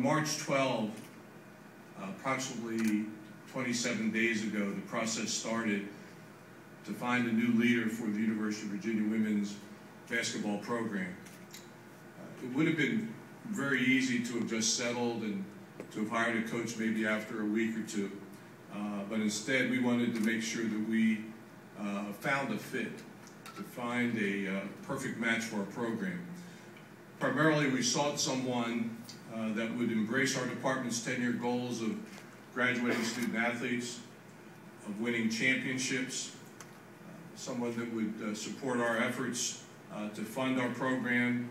On March 12, approximately 27 days ago, the process started to find a new leader for the University of Virginia women's basketball program. It would have been very easy to have just settled and to have hired a coach maybe after a week or two. But instead, we wanted to make sure that we found a fit, to find a perfect match for our program. Primarily, we sought someone that would embrace our department's 10-year goals of graduating student athletes, of winning championships, someone that would support our efforts to fund our program,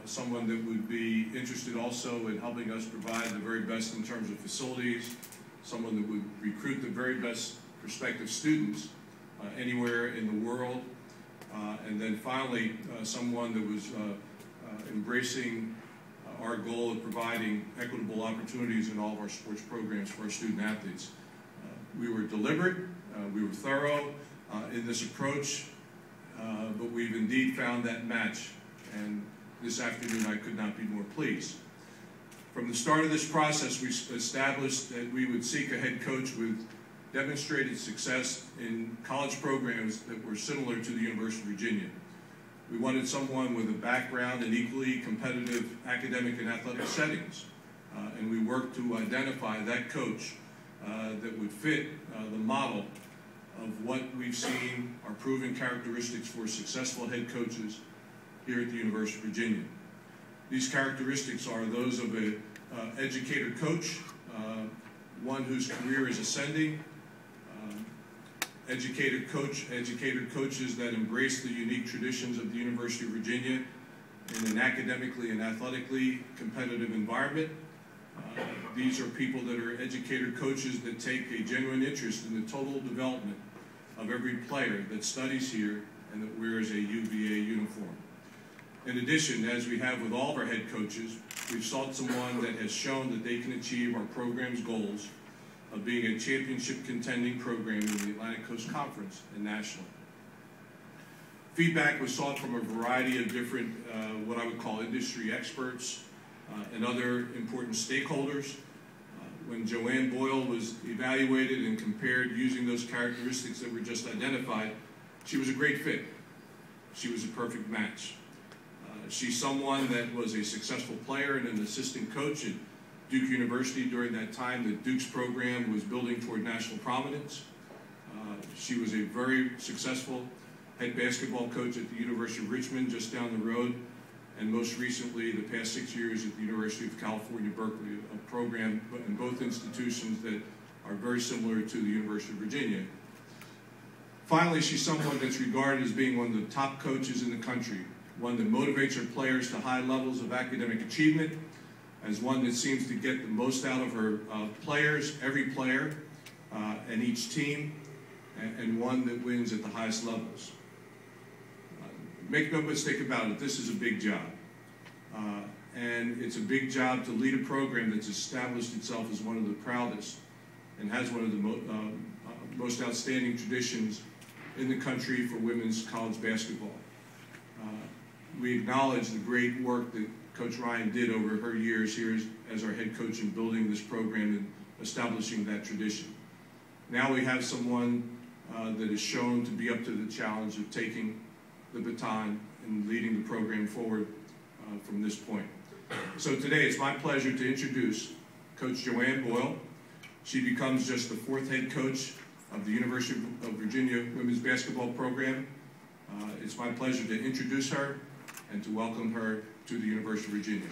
someone that would be interested also in helping us provide the very best in terms of facilities, someone that would recruit the very best prospective students anywhere in the world, and then finally someone that was embracing our goal of providing equitable opportunities in all of our sports programs for our student athletes. We were deliberate, we were thorough in this approach, but we've indeed found that match, and this afternoon I could not be more pleased. From the start of this process, we established that we would seek a head coach with demonstrated success in college programs that were similar to the University of Virginia. We wanted someone with a background in equally competitive academic and athletic settings, and we worked to identify that coach that would fit the model of what we've seen are proven characteristics for successful head coaches here at the University of Virginia. These characteristics are those of an educator coach, one whose career is ascending, educator coaches that embrace the unique traditions of the University of Virginia in an academically and athletically competitive environment. These are people that are educator coaches that take a genuine interest in the total development of every player that studies here and that wears a UVA uniform. In addition, as we have with all of our head coaches, we've sought someone that has shown that they can achieve our program's goals of being a championship contending program in the Atlantic Coast Conference and nationally. Feedback was sought from a variety of different, what I would call industry experts and other important stakeholders. When Joanne Boyle was evaluated and compared using those characteristics that were just identified, she was a great fit. She was a perfect match. She's someone that was a successful player and an assistant coach at Duke University during that time that Duke's program was building toward national prominence. She was a very successful head basketball coach at the University of Richmond just down the road, and most recently the past 6 years at the University of California, Berkeley, a program in both institutions that are very similar to the University of Virginia. Finally, she's someone that's regarded as being one of the top coaches in the country, one that motivates her players to high levels of academic achievement, as one that seems to get the most out of her players, every player, and each team, and one that wins at the highest levels. Make no mistake about it, this is a big job. And it's a big job to lead a program that's established itself as one of the proudest and has one of the most outstanding traditions in the country for women's college basketball. We acknowledge the great work that Coach Ryan did over her years here as our head coach in building this program and establishing that tradition. Now we have someone that is shown to be up to the challenge of taking the baton and leading the program forward from this point. So today it's my pleasure to introduce Coach Joanne Boyle. She becomes just the 4th head coach of the University of Virginia women's basketball program. It's my pleasure to introduce her and to welcome her to the University of Virginia.